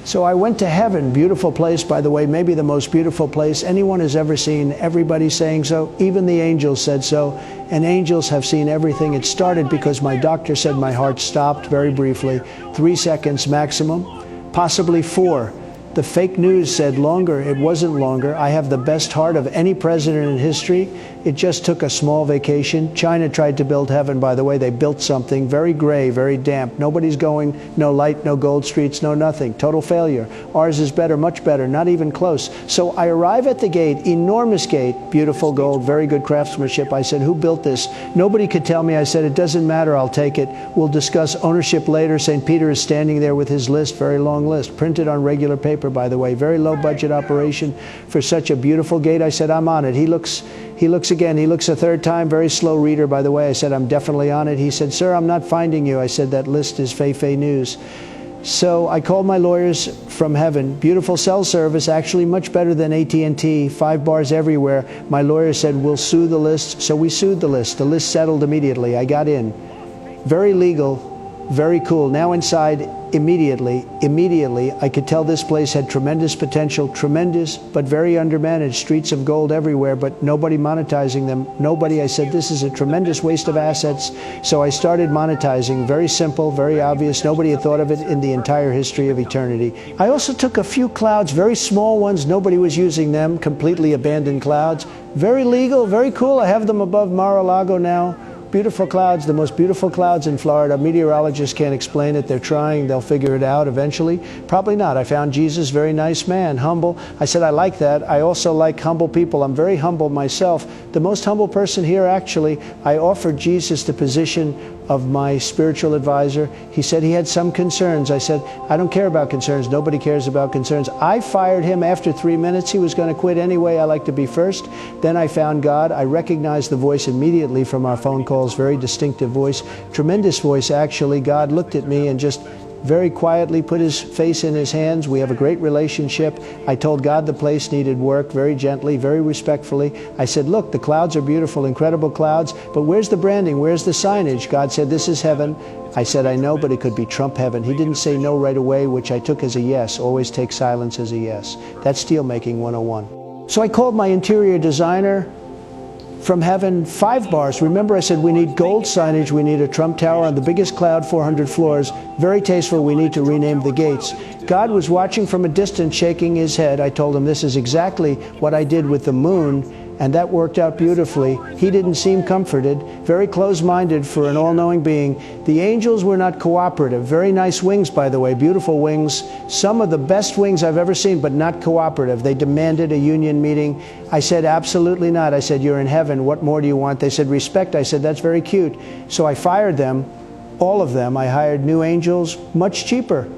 So I went to heaven, beautiful place, by the way, maybe the most beautiful place anyone has ever seen. Everybody's saying so. Even the angels said so. And angels have seen everything. It started because my doctor said my heart stopped very briefly, 3 seconds maximum, possibly 4. The fake news said longer. It wasn't longer. I have the best heart of any president in history. It just took a small vacation. China tried to build heaven, by the way. They built something very gray, very damp. Nobody's going, no light, no gold streets, no nothing. Total failure. Ours is better, much better, not even close. So I arrive at the gate, enormous gate, beautiful gold, very good craftsmanship. I said, who built this? Nobody could tell me. I said, it doesn't matter, I'll take it. We'll discuss ownership later. St. Peter is standing there with his list, very long list, printed on regular paper, by the way. Very low budget operation for such a beautiful gate. I said, I'm on it. He looks again. He looks a third time. Very slow reader, by the way. I said, I'm definitely on it. He said, sir, I'm not finding you. I said, that list is fake news. So I called my lawyers from heaven. Beautiful cell service, actually much better than AT&T, 5 bars everywhere. My lawyer said, we'll sue the list. So we sued the list. The list settled immediately. I got in. Very legal. Very cool. Now inside, immediately, I could tell this place had tremendous potential, tremendous, but very undermanaged. Streets of gold everywhere, but nobody monetizing them. Nobody. I said, this is a tremendous waste of assets. So I started monetizing. Very simple, very obvious. Nobody had thought of it in the entire history of eternity. I also took a few clouds, very small ones. Nobody was using them. Completely abandoned clouds. Very legal, very cool. I have them above Mar-a-Lago now. Beautiful clouds, the most beautiful clouds in Florida. Meteorologists can't explain it. They're trying. They'll figure it out eventually. Probably not. I found Jesus, very nice man, humble. I said, I like that. I also like humble people. I'm very humble myself. The most humble person here, actually, I offered Jesus the position of my spiritual advisor. He said he had some concerns. I said, I don't care about concerns. Nobody cares about concerns. I fired him after 3 minutes. He was going to quit anyway. I like to be first. Then I found God. I recognized the voice immediately from our phone calls. Very distinctive voice. Tremendous voice, actually. God looked at me and just very quietly put his face in his hands. We have a great relationship. I told God the place needed work, very gently, very respectfully. I said, look, the clouds are beautiful, incredible clouds, but where's the branding? Where's the signage? God said, this is heaven. I said, I know, but it could be Trump heaven. He didn't say no right away, which I took as a yes. Always take silence as a yes. That's steelmaking 101. So I called my interior designer from heaven, 5 bars. Remember, I said we need gold signage, we need a Trump Tower on the biggest cloud, 400 floors. Very tasteful, we need to rename the gates. God was watching from a distance, shaking his head. I told him this is exactly what I did with the moon, and that worked out beautifully. He didn't seem comforted, very close-minded for an all-knowing being. The angels were not cooperative. Very nice wings, by the way, beautiful wings. Some of the best wings I've ever seen, but not cooperative. They demanded a union meeting. I said, absolutely not. I said, you're in heaven. What more do you want? They said, respect. I said, that's very cute. So I fired them, all of them. I hired new angels, much cheaper.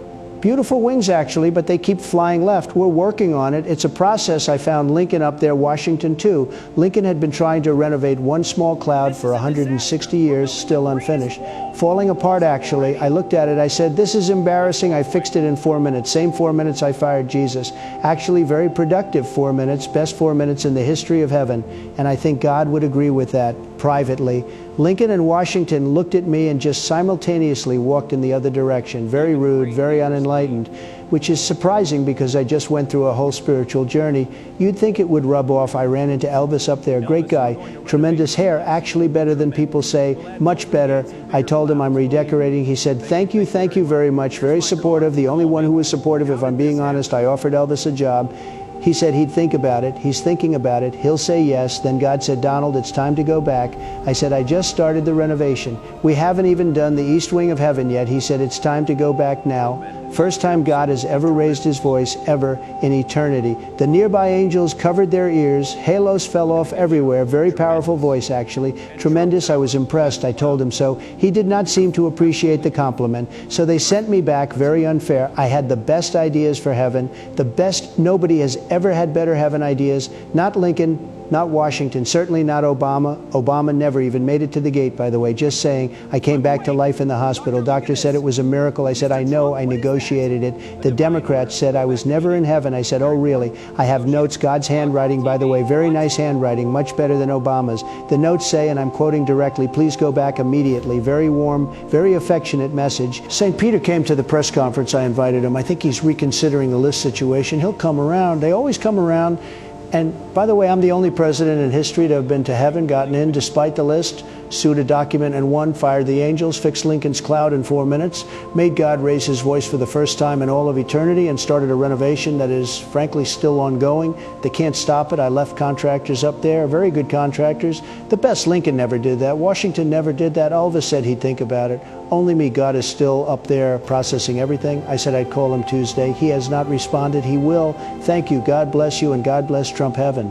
Beautiful wings, actually, but they keep flying left. We're working on it. It's a process. I found Lincoln up there, Washington, too. Lincoln had been trying to renovate one small cloud for 160 years, still unfinished. Falling apart, actually. I looked at it. I said, this is embarrassing. I fixed it in 4 minutes. Same 4 minutes I fired Jesus. Actually, very productive 4 minutes. Best 4 minutes in the history of heaven. And I think God would agree with that privately. Lincoln and Washington looked at me and just simultaneously walked in the other direction. Very rude, very unenlightened, which is surprising because I just went through a whole spiritual journey. You'd think it would rub off. I ran into Elvis up there, great guy, tremendous hair, actually better than people say, much better. I told him I'm redecorating. He said, thank you very much, very supportive. The only one who was supportive, if I'm being honest. I offered Elvis a job. He said he'd think about it. He's thinking about it. He'll say yes. Then God said, Donald, it's time to go back. I said, I just started the renovation. We haven't even done the east wing of heaven yet. He said, it's time to go back now. First time God has ever raised his voice, ever, in eternity. The nearby angels covered their ears. Halos fell off everywhere. Very powerful voice, actually. Tremendous. I was impressed. I told him so. He did not seem to appreciate the compliment. So they sent me back. Very unfair. I had the best ideas for heaven. The best. Nobody has ever had better heaven ideas. Not Lincoln. not Washington, certainly not Obama. Obama never even made it to the gate, by the way, just saying, I came back to life in the hospital. Doctor said it was a miracle. I said, I know, I negotiated it. The Democrats said I was never in heaven. I said, oh, really? I have notes, God's handwriting, by the way, very nice handwriting, much better than Obama's. The notes say, and I'm quoting directly, please go back immediately. Very warm, very affectionate message. St. Peter came to the press conference. I invited him. I think he's reconsidering the list situation. He'll come around. They always come around. And by the way, I'm the only president in history to have been to heaven, gotten in despite the list, sued a document and won, fired the angels, fixed Lincoln's cloud in 4 minutes, made God raise his voice for the first time in all of eternity, and started a renovation that is frankly still ongoing. They can't stop it. I left contractors up there, very good contractors. The best Lincoln never did that. Washington never did that. Elvis said he'd think about it. Only me. God is still up there processing everything. I said I'd call him Tuesday. He has not responded. He will. Thank you. God bless you, and God bless Trump heaven.